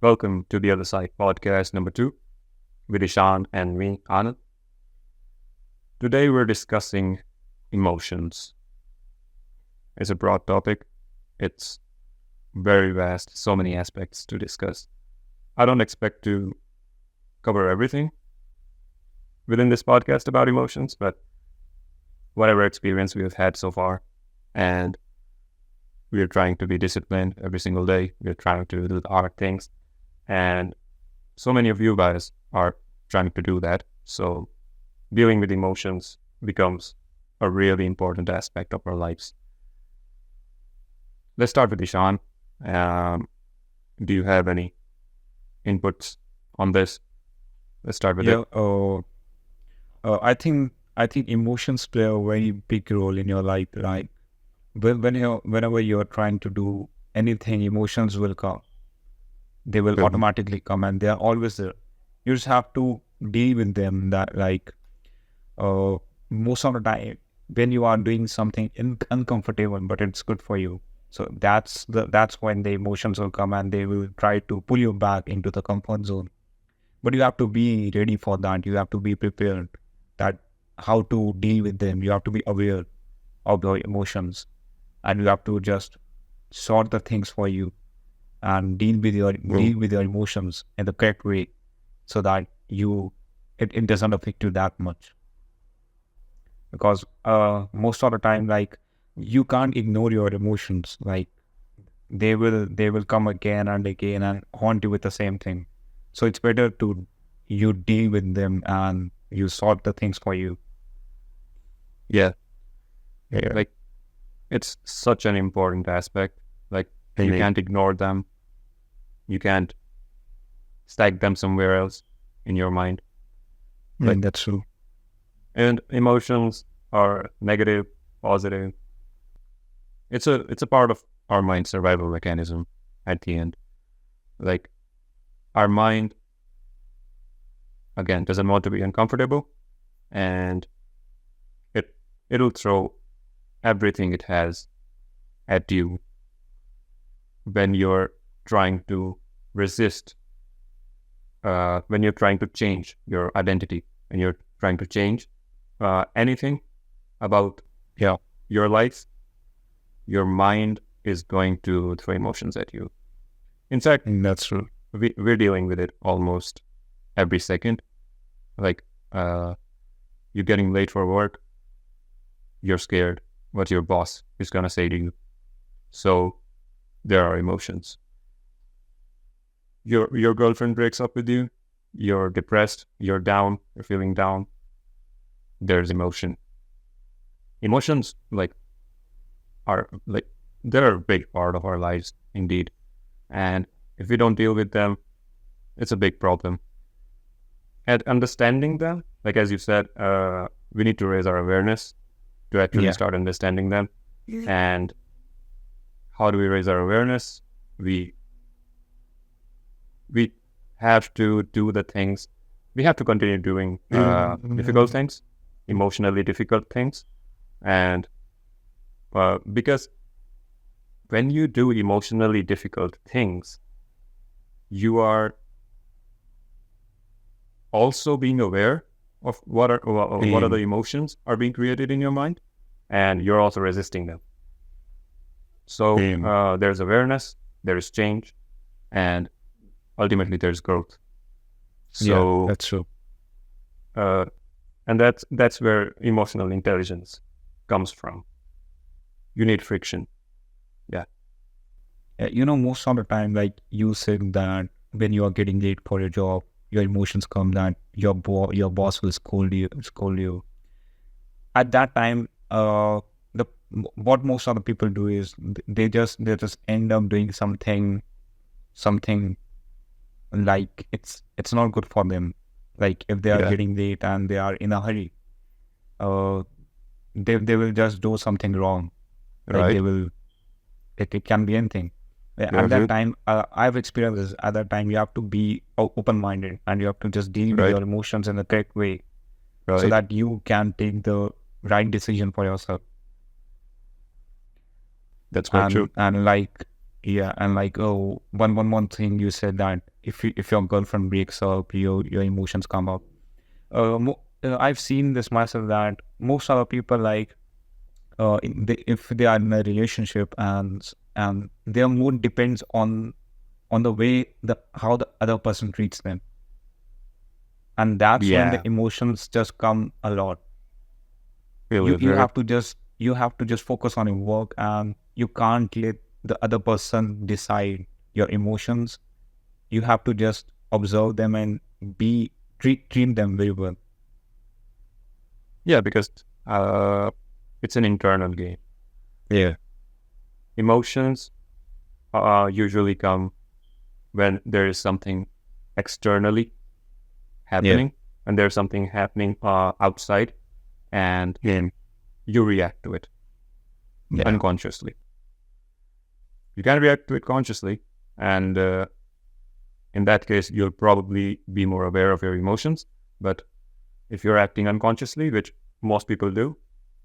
Welcome to the Other Side podcast number 2 with Ishan and me, Anand. Today we're discussing emotions. It's a broad topic. It's very vast, so many aspects to discuss. I don't expect to cover everything within this podcast about emotions, but whatever experience we have had so far, and we are trying to be disciplined every single day. We're trying to do our things. And so many of you guys are trying to do that. So dealing with emotions becomes a really important aspect of our lives. Let's start with Ishan. Do you have any inputs on this? Let's start with it. I think emotions play a very big role in your life. Like whenever you're trying to do anything, emotions will come. They will automatically come, and they are always there. You just have to deal with them. Most of the time, when you are doing something uncomfortable, but it's good for you. So that's when the emotions will come, and they will try to pull you back into the comfort zone. But you have to be ready for that. You have to be prepared that how to deal with them. You have to be aware of your emotions, and you have to just sort the things for you and deal with your emotions in the correct way, so that it doesn't affect you that much. Because most of the time, like, you can't ignore your emotions. Like, they will come again and again and haunt you with the same thing. So it's better to you deal with them and you sort the things for you. Yeah. Like, it's such an important aspect. Like, you can't ignore them. You can't stack them somewhere else in your mind. Like, that's true. And emotions are negative, positive. It's a part of our mind survival mechanism at the end. Like, our mind, again, doesn't want to be uncomfortable, and it'll throw everything it has at you when you're trying to resist, when you're trying to change your identity, when you're trying to change anything about your life. Your mind is going to throw emotions at you. In fact, that's true. We're dealing with it almost every second. Like, you're getting late for work, you're scared what your boss is going to say to you. So there are emotions. Your girlfriend breaks up with you, you're depressed, you're down, you're feeling down. There's emotion. Emotions, they're a big part of our lives, indeed. And if we don't deal with them, it's a big problem. And understanding them, like as you said, we need to raise our awareness to actually start understanding them. And how do we raise our awareness? We have to do the things. We have to continue doing difficult things, emotionally difficult things. And because when you do emotionally difficult things, you are also being aware of what are the emotions are being created in your mind, and you're also resisting them. So there's awareness, there is change, and ultimately there's growth. So that's true. And that's where emotional intelligence comes from. You need friction. Most of the time, like you said, that when you are getting late for your job, your emotions come that your boss will scold you. At that time, what most of the people do is they just end up doing something like it's not good for them. Like, if they are getting late and they are in a hurry, they will just do something wrong. Like, they will. It can be anything. At that time, I've experienced this. At that time, you have to be open-minded, and you have to just deal with your emotions in the correct way, so that you can take the right decision for yourself. That's very true. And like, Yeah, and like one more thing you said that if your girlfriend breaks up, your emotions come up. I've seen this myself that most other people like if they are in a relationship and their mood depends on the way the how the other person treats them, and that's when the Yeah, emotions just come a lot. feel You it, you right? have to just focus on your work, and you can't let the other person decide your emotions. You have to just observe them and treat them very well. Yeah, because it's an internal game. Yeah. Emotions usually come when there is something externally Yeah. happening and there's something happening outside, and Yeah. you react to it Yeah. unconsciously. You can react to it consciously, and in that case, you'll probably be more aware of your emotions. But if you're acting unconsciously, which most people do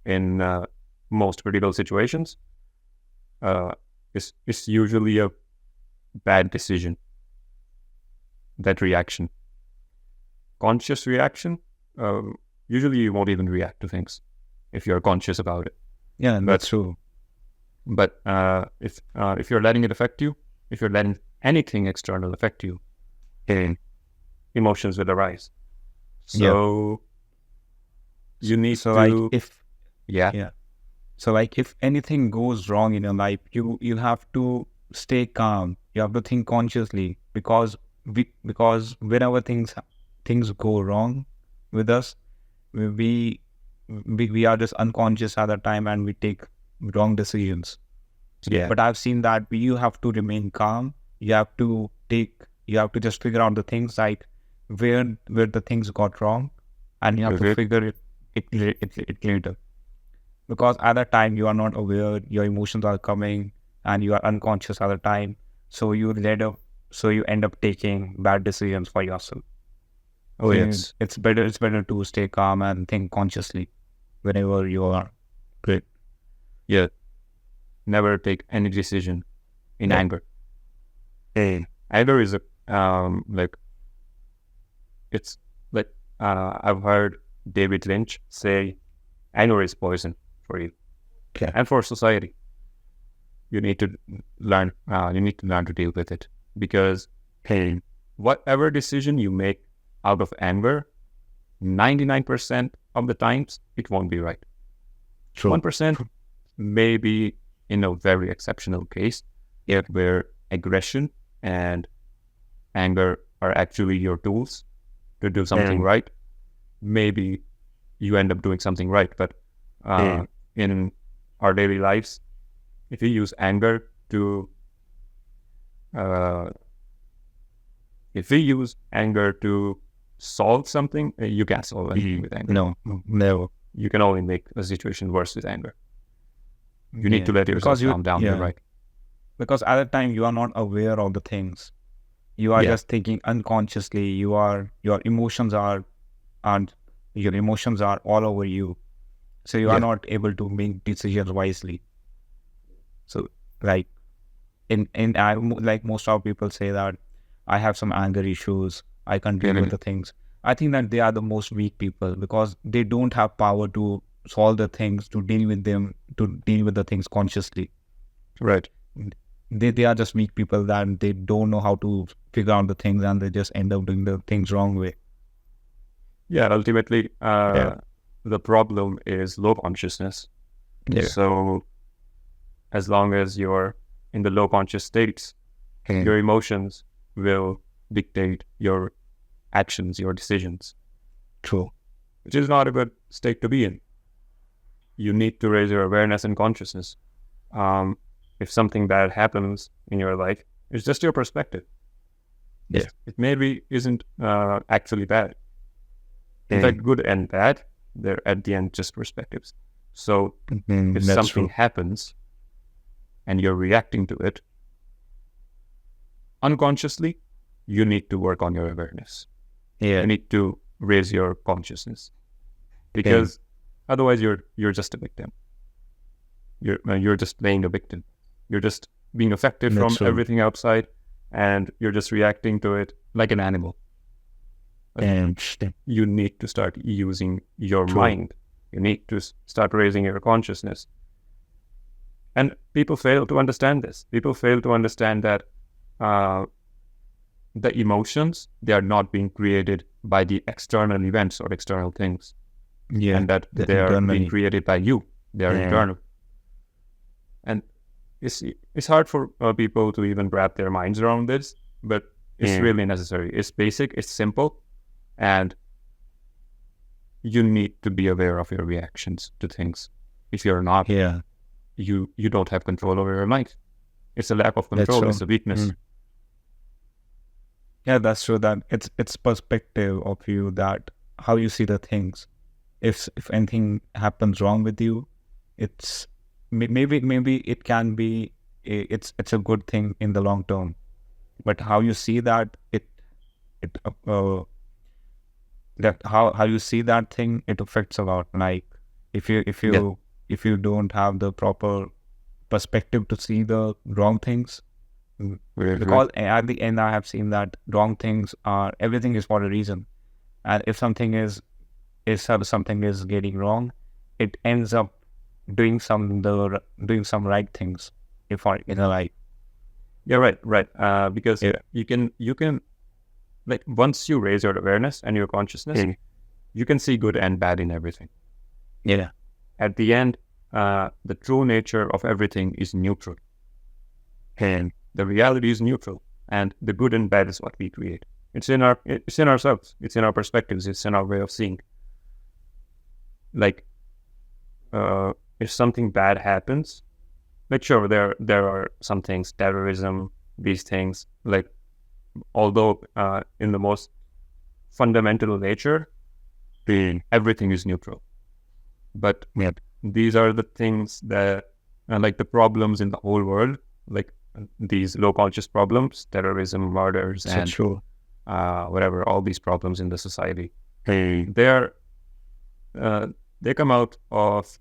in most critical situations, uh, it's usually a bad decision, that reaction. Conscious reaction, usually you won't even react to things if you're conscious about it. Yeah, But that's true. if you're letting it affect you, if you're letting anything external affect you, Yeah. emotions will arise. Yeah. So you need So like to, if yeah, yeah. So like if anything goes wrong in your life, you have to stay calm. You have to think consciously because whenever things go wrong with us, we we are just unconscious at the time and we take wrong decisions. yeah, But I've seen that you have to remain calm. You have to just figure out the things like where the things got wrong, and you have to okay, figure it later. Because at that time you are not aware, your emotions are coming, and you are unconscious at the time. So you end up taking bad decisions for yourself. oh So yes, it's better to stay calm and think consciously whenever you are. Great. yeah. Never take any decision in Yeah. anger. Anger is a like it's like I've heard David Lynch say, anger is poison for you Okay. and for society. You need to learn. You need to learn to deal with it, because whatever decision you make out of anger, 99% of the times it won't be right. True. 1% maybe in a very exceptional case, Yeah. where aggression and anger are actually your tools to do something right. Maybe you end up doing something right, but in our daily lives, if you use anger to uh, if we use anger to solve something, you can't solve anything with anger. No, never. You can only make a situation worse with anger. You need Yeah. to let yourself Because calm down. You're yeah. right. Because at the time you are not aware of the things. You are Yeah, just thinking unconsciously. Your emotions and your emotions are all over you. So you are yeah, not able to make decisions wisely. So like like most of people say that I have some anger issues, I can't deal with yeah, the things. I think that they are the most weak people because they don't have power to solve the things, to deal with the things consciously. right. They are just weak people that they don't know how to figure out the things, and they just end up doing the things wrong way. Yeah, ultimately, Yeah. the problem is low consciousness. Yeah. So as long as you're in the low conscious states, your emotions will dictate your actions, your decisions, True. which is not a good state to be in. You need to raise your awareness and consciousness. Um, if something bad happens in your life, it's just your perspective. Yeah. It maybe isn't actually bad. In fact, good and bad, they're at the end just perspectives. So if That's something true. happens and you're reacting to it unconsciously, you need to work on your awareness. Yeah. You need to raise your consciousness, because otherwise you're just a victim. You're just playing a victim. You're just being affected That's from true. everything outside, and you're just reacting to it like an animal. And You need to start using your true. mind. You need to start raising your consciousness. And people fail to understand this. People fail to understand that the emotions, they are not being created by the external events or external things. Yeah. And that The they are being internally. created by you. They are Yeah. internal. And it's hard for people to even wrap their minds around this, but it's Yeah. really necessary. It's basic, it's simple, and you need to be aware of your reactions to things. If you're not, Yeah. you don't have control over your life. It's a lack of That's control. true. It's a weakness. Yeah, that's true. That it's perspective of you, that how you see the things. If anything happens wrong with you, it's maybe it can be it's a good thing in the long term, but how you see that it that how you see that thing, it affects a lot. Like if you Yeah. if you don't have the proper perspective to see the wrong things, because at the end I have seen that wrong things are, everything is for a reason, and if something is something is getting wrong, it ends up doing some right things if I in a life. Yeah, right. Because Yeah. you can like once you raise your awareness and your consciousness, you can see good and bad in everything. Yeah. At the end, the true nature of everything is neutral. And The reality is neutral, and the good and bad is what we create. It's in ourselves. It's in our perspectives. It's in our way of seeing. Like, if something bad happens, like sure, there are some things, terrorism, these things. Like, although in the most fundamental nature, everything is neutral. But these are the things that, like the problems in the whole world, like these low conscious problems, terrorism, murders, so and true. whatever, all these problems in the society, they come out of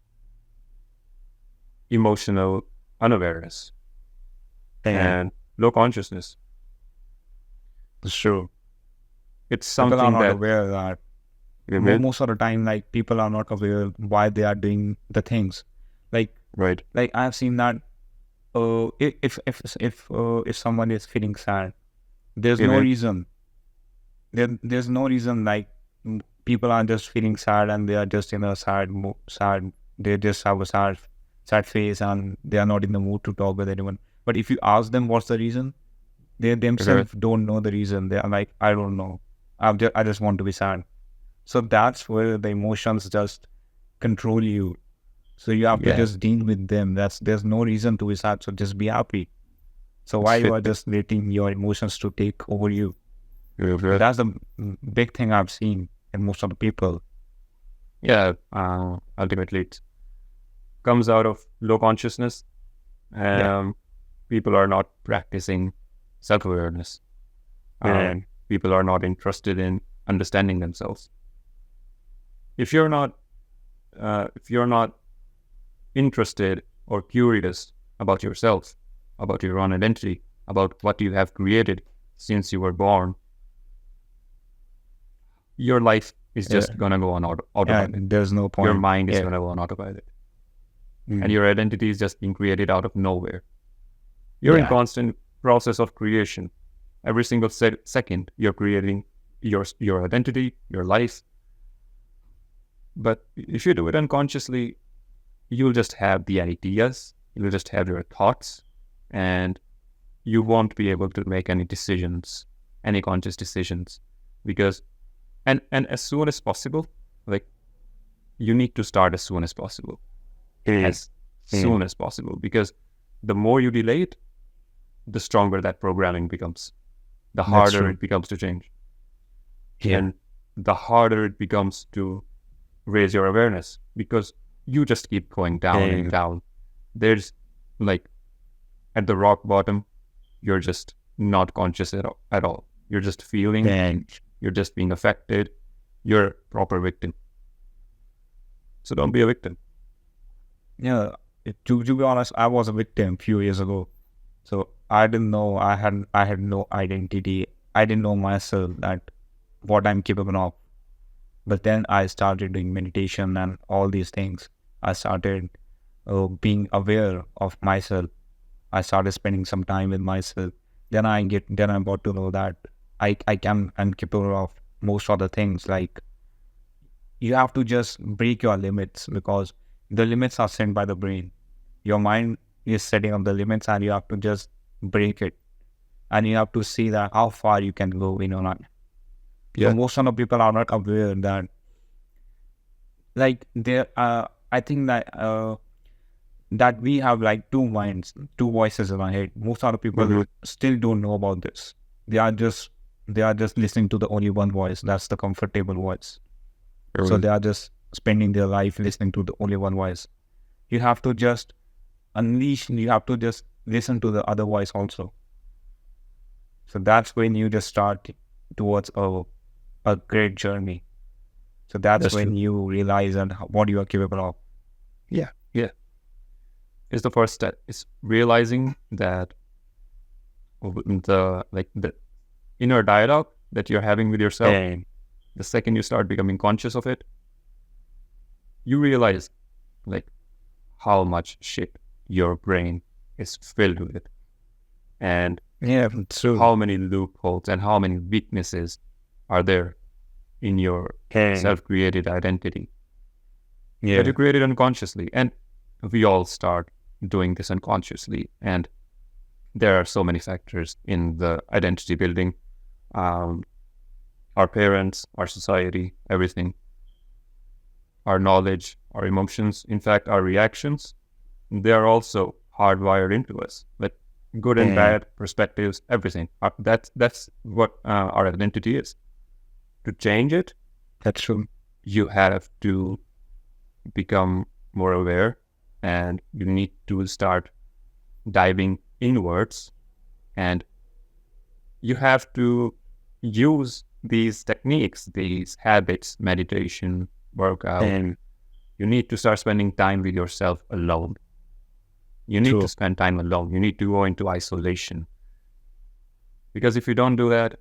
emotional unawareness and low consciousness. It's true. It's People are something not that aware that most of the time, like people are not aware why they are doing the things. Like right. I have seen that if someone is feeling sad, there's no reason. There's no reason. Like people are just feeling sad and they are just in a sad. They just have a sad face and they are not in the mood to talk with anyone. But if you ask them what's the reason, they themselves don't know the reason. They are like, I don't know. I just want to be sad. So that's where the emotions just control you. So you have to just deal with them. There's no reason to be sad. So just be happy. So why you are just letting your emotions to take over you? That's the big thing I've seen in most of the people. Yeah, ultimately it comes out of low consciousness. People are not practicing self-awareness. People are not interested in understanding themselves. If you're not interested or curious about yourself, about your own identity, about what you have created since you were born, your life is just gonna go on autopilot. There's no point. Your mind is gonna go on autopilot, and your identity is just being created out of nowhere. You're in constant process of creation. Every single second, you're creating your identity, your life. But if you do it unconsciously, you'll just have the ideas, you'll just have your thoughts, and you won't be able to make any decisions, any conscious decisions. Because, and as soon as possible, like, you need to start as soon as possible. As soon as possible. Because the more you delay it, the stronger that programming becomes. The harder it becomes to change. And the harder it becomes to raise your awareness, because you just keep going down and down. There's like at the rock bottom, you're just not conscious at all. You're just feeling, you're just being affected. You're a proper victim. So don't be a victim. Yeah, to be honest, I was a victim a few years ago. So I didn't know, I had no identity. I didn't know myself that what I'm capable of. But then I started doing meditation and all these things. I started being aware of myself. I started spending some time with myself. Then I got to know that I'm capable of most other things. Like, you have to just break your limits, because the limits are set by the brain. Your mind is setting up the limits, and you have to just break it. And you have to see that how far you can go in your life. So Yeah. most of the people are not aware that, like, there. I think that we have like two minds, two voices in our head. Most of the people still don't know about this. They are just listening to the only one voice. That's the comfortable voice. So they are just spending their life listening to the only one voice. You have to just unleash. You have to just listen to the other voice also. So that's when you just start towards a great journey. So that's when you realize and what you are capable of. Yeah. It's the first step. It's realizing that the inner dialogue that you're having with yourself, the second you start becoming conscious of it, you realize like how much shit your brain is filled with, and True. how many loopholes and how many weaknesses are there in your self-created identity that you created unconsciously. And we all start doing this unconsciously, and there are so many factors in the identity building. Our parents, our society, everything, our knowledge, our emotions, in fact, our reactions, they are also hardwired into us. Like good and bad perspectives, everything. That's what our identity is. To change it, That's true. you have to become more aware, and you need to start diving inwards, and you have to use these techniques, these habits, meditation, workout. You need to start spending time with yourself alone. You need to spend time alone. You need to go into isolation. Because if you don't do that,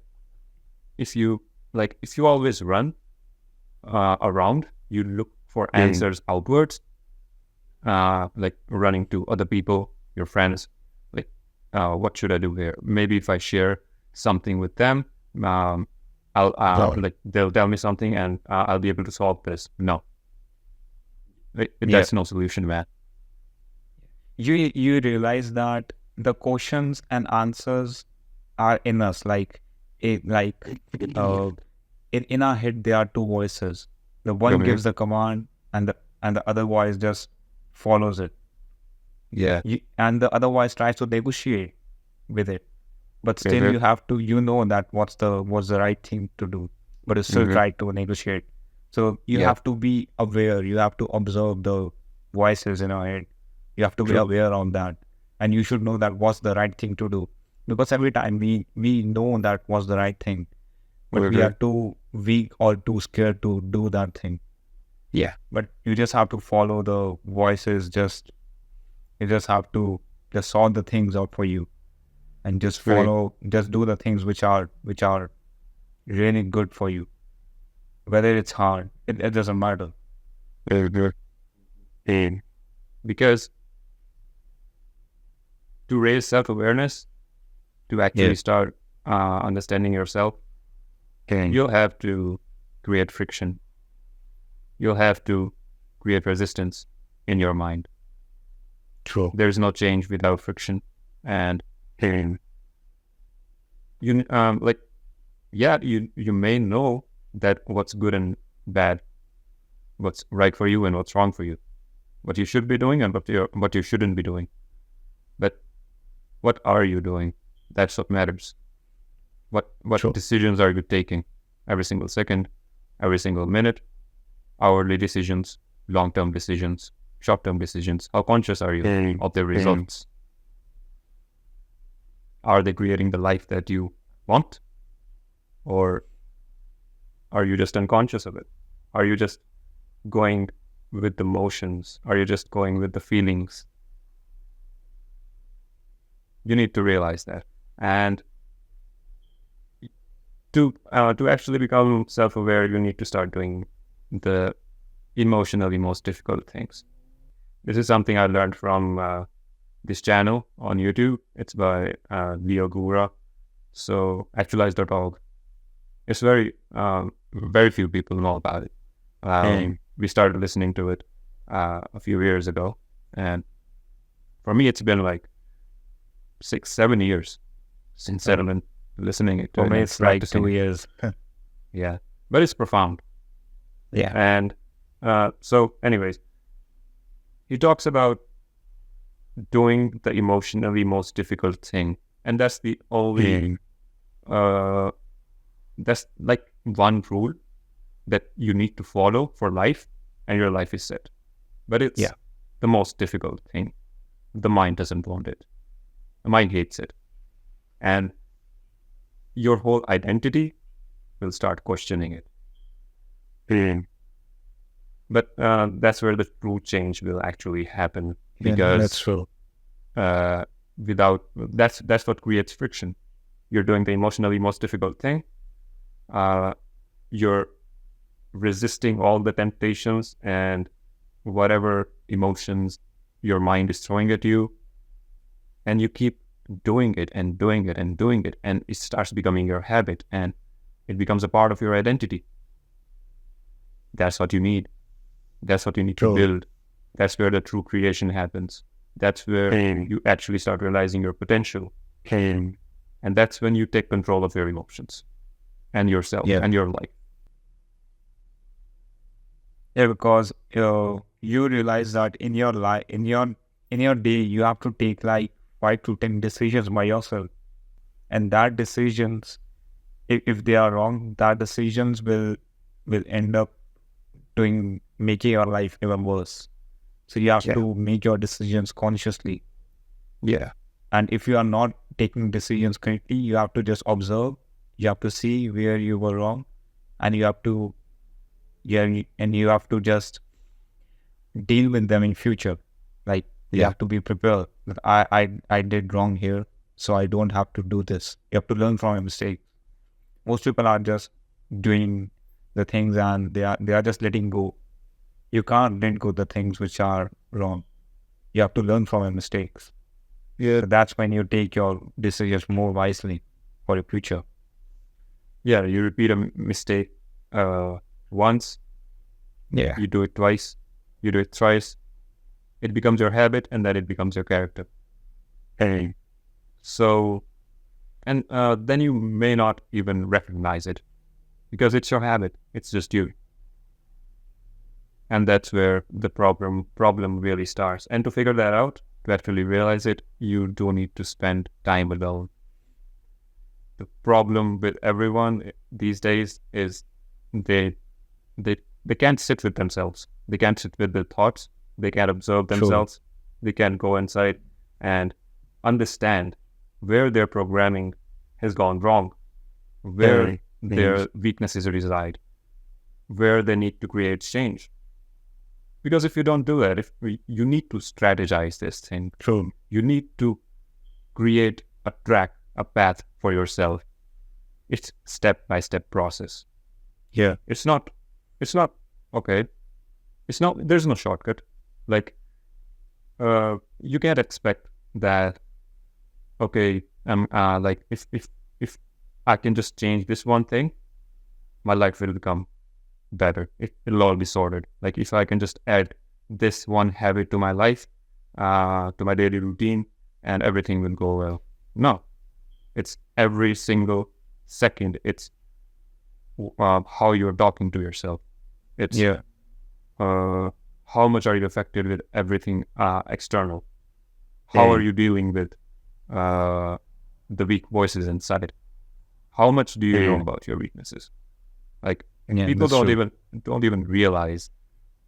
if you always run around, you look for answers outwards, like running to other people, your friends, like, what should I do here? Maybe if I share something with them, like they'll tell me something and I'll be able to solve this. No, that's no solution, man. You realize that the questions and answers are in us. Like in our head, there are two voices. The one gives the command, and the other voice just follows it. And the other voice tries to negotiate with it, but still you have to, that what's the right thing to do, but you still try to negotiate. So you have to be aware. You have to observe the voices in our head. You have to be aware of that, and you should know that what's the right thing to do. Because every time we know that what's the right thing, but we are too weak or too scared to do that thing. But you just have to follow the voices. You just have to just sort the things out for you, and just follow. Just do the things which are really good for you. Whether it's hard, it doesn't matter. Because to raise self-awareness, to actually start understanding yourself, you'll have to create friction. You'll have to create resistance in your mind. There's no change without friction. And you you may know that what's good and bad, what's right for you and what's wrong for you, what you should be doing and what you shouldn't be doing. But what are you doing? That's what matters. What decisions are you taking every single second, every single minute? Hourly decisions, long-term decisions, short-term decisions. How conscious are you of the results? Are they creating the life that you want? Or are you just unconscious of it? Are you just going with the motions? Are you just going with the feelings? You need to realize that. And to actually become self-aware, you need to start doing the emotionally most difficult things. This is something I learned from this channel on YouTube. It's by Leo Gura. So actualize.org. It's very few people know about it. We started listening to it a few years ago, and for me, it's been like 6-7 years since I've been listening to it. For me, it's like 2 years. Yeah, but it's profound. Yeah. And so, anyways, he talks about doing the emotionally most difficult thing, and that's the only that's like one rule that you need to follow for life, and your life is set. But it's the most difficult thing. The mind doesn't want it. The mind hates it, and your whole identity will start questioning it. But that's where the true change will actually happen, because that's true. That's what creates friction. You're doing the emotionally most difficult thing. You're resisting all the temptations and whatever emotions your mind is throwing at you, and you keep doing it and doing it and doing it, and it starts becoming your habit, and it becomes a part of your identity. That's what you need. That's what you need to build. That's where the true creation happens. That's where you actually start realizing your potential. And that's when you take control of your emotions and yourself and your life. Yeah, because you realize that in your life, in your day, you have to take like 5 to 10 decisions by yourself, and that decisions, if they are wrong, that decisions will end up making your life even worse. So you have to make your decisions consciously. Yeah. And if you are not taking decisions correctly, you have to just observe. You have to see where you were wrong, and you have to just deal with them in future. Like you have to be prepared that I did wrong here, so I don't have to do this. You have to learn from your mistakes. Most people are just doing the things and they are just letting go. You can't let go the things which are wrong. You have to learn from your mistakes. Yeah. So that's when you take your decisions more wisely for your future. Yeah, you repeat a mistake once. Yeah. You do it twice. You do it thrice. It becomes your habit, and then it becomes your character. So, and then you may not even recognize it, because it's your habit. It's just you. And that's where the problem really starts. And to figure that out, to actually realize it, you do need to spend time alone. The problem with everyone these days is they can't sit with themselves. They can't sit with their thoughts. They can't observe themselves. They can't go inside and understand where their programming has gone wrong, where their weaknesses reside, where they need to create change. Because if you don't do that, you need to strategize this thing. You need to create a track, a path for yourself. It's step-by-step process. Yeah. It's not okay. There's no shortcut. Like, you can't expect that, okay, like if I can just change this one thing, my life will become better. It'll all be sorted. Like, if I can just add this one habit to my life, to my daily routine, and everything will go well. No, it's every single second. It's how you're talking to yourself. It's how much are you affected with everything external? How are you dealing with the weak voices inside? How much do you know about your weaknesses? Like, people don't even realize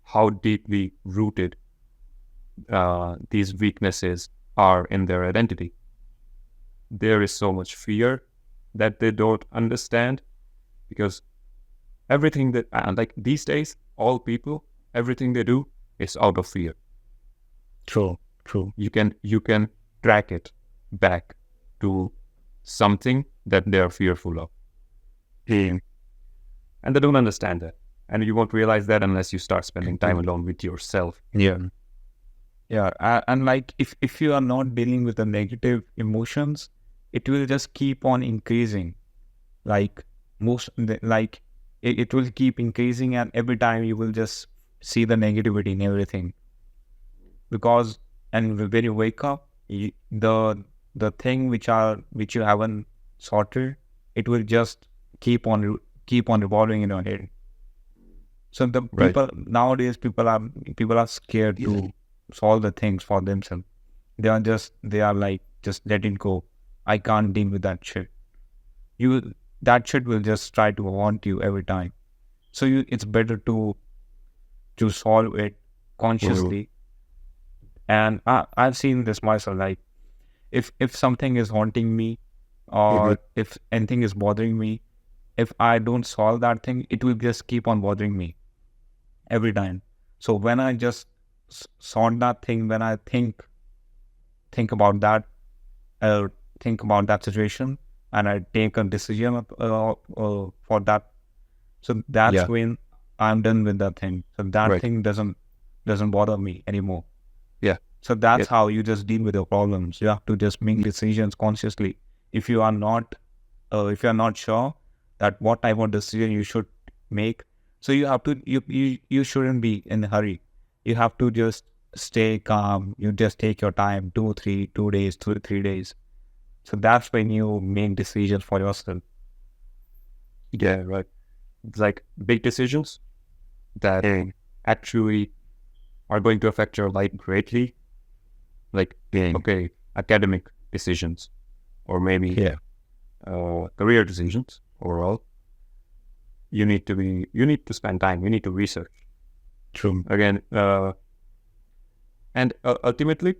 how deeply rooted these weaknesses are in their identity. There is so much fear that they don't understand, because everything that like these days, all people, everything they do is out of fear. True. You can track it. back to something that they are fearful of. And they don't understand that. And you won't realize that unless you start spending time alone with yourself. Yeah. And like if you are not dealing with the negative emotions, it will just keep on increasing. Like it will keep increasing, and every time you will just see the negativity in everything. Because and when you wake up, the thing which you haven't sorted, it will just keep on revolving in your head. So the Right. people nowadays, people are scared to solve the things for themselves. They are like, just let it go. I can't deal with that shit. That shit will just try to haunt you every time. So it's better to solve it consciously. And I've seen this myself. Like if something is haunting me, or if anything is bothering me, if I don't solve that thing, it will just keep on bothering me every time. So when I just sort that thing, when I think about that, think about that situation, and I take a decision for that. So that's when I'm done with that thing. So that thing doesn't bother me anymore. Yeah. So that's how you just deal with your problems. You have to just make decisions consciously. If you are not sure that what type of decision you should make, so you have to you shouldn't be in a hurry. You have to just stay calm. You just take your time, 2 days, 3 days. So that's when you make decisions for yourself. Yeah, right. It's like big decisions that actually are going to affect your life greatly. Like, okay, academic decisions, or maybe career decisions overall. You need to spend time. You need to research. True. Again, and ultimately,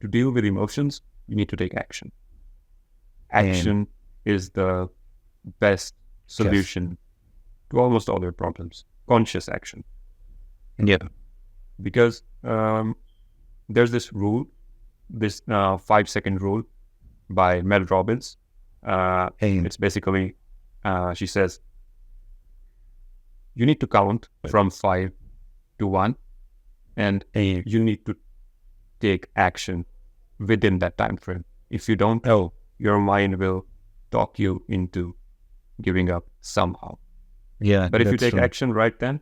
to deal with emotions, you need to take action. Action is the best solution to almost all your problems. Conscious action. Yeah. Because there's this rule, this 5-second rule by Mel Robbins. It's basically, she says, you need to count from 5 to 1, and you need to take action within that time frame. If you don't, your mind will talk you into giving up somehow. Yeah. But if you take action right then,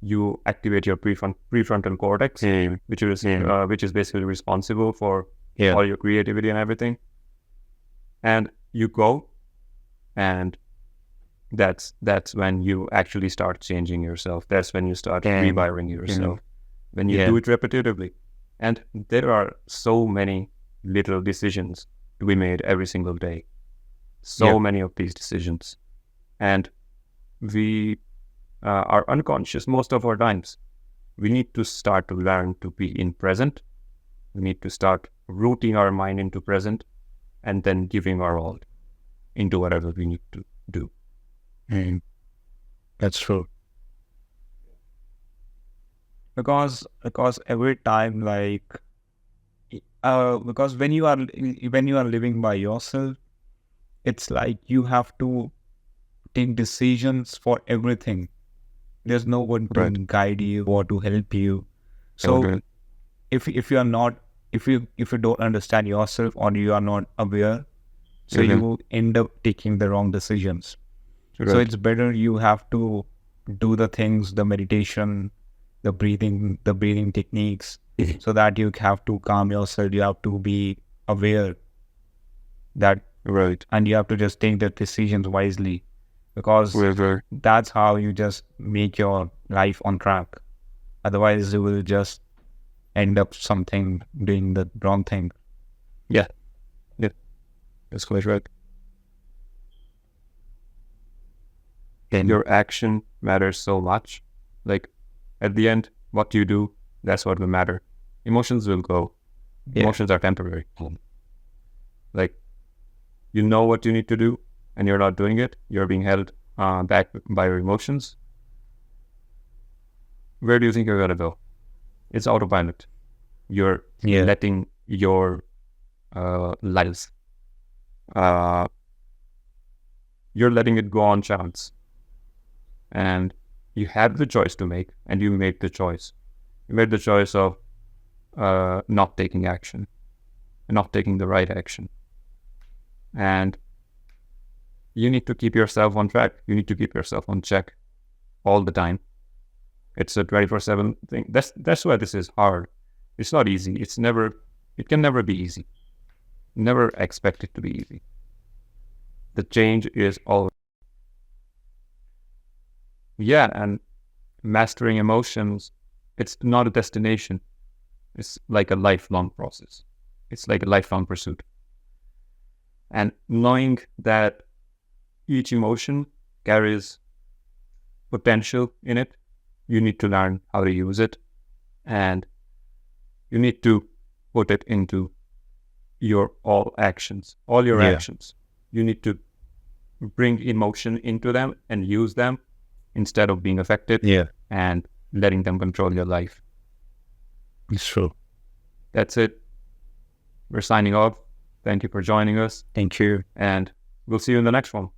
you activate your prefrontal cortex, which is basically responsible for all your creativity and everything. And you go, and that's when you actually start changing yourself. That's when you start rewiring yourself. When you do it repetitively. And there are so many little decisions to be made every single day. So many of these decisions. And we are unconscious most of our times. We need to start to learn to be in present. We need to start rooting our mind into present, and then giving our all into whatever we need to do. That's true. Because every time, like, because when you are living by yourself, it's like you have to take decisions for everything. There's no one to guide you or to help you. So if you are not, if you don't understand yourself, or you are not aware, so you end up taking the wrong decisions. So it's better you have to do the things, the meditation, the breathing techniques, so that you have to calm yourself. You have to be aware that, and you have to just take the decisions wisely, because that's how you just make your life on track. Otherwise, you will just end up doing the wrong thing. Yeah, that's quite right. Your action matters so much. Like, at the end, what you do, that's what will matter. Emotions will go. Emotions are temporary. Like, you know what you need to do, and you're not doing it. You're being held back by your emotions. Where do you think you're going to go? It's autopilot. You're letting your lives. You're letting it go on chance. And you had the choice to make, and you made the choice. You made the choice of not taking action, and not taking the right action. And you need to keep yourself on track. You need to keep yourself on check all the time. It's a 24/7 thing. That's why this is hard. It's not easy. It can never be easy. Never expect it to be easy. The change is always. Yeah, and mastering emotions, it's not a destination. It's like a lifelong process. It's like a lifelong pursuit. And knowing that each emotion carries potential in it, you need to learn how to use it, and you need to put it into your all your actions. You need to bring emotion into them and use them instead of being affected and letting them control your life. It's true. That's it. We're signing off. Thank you for joining us. Thank you. And we'll see you in the next one.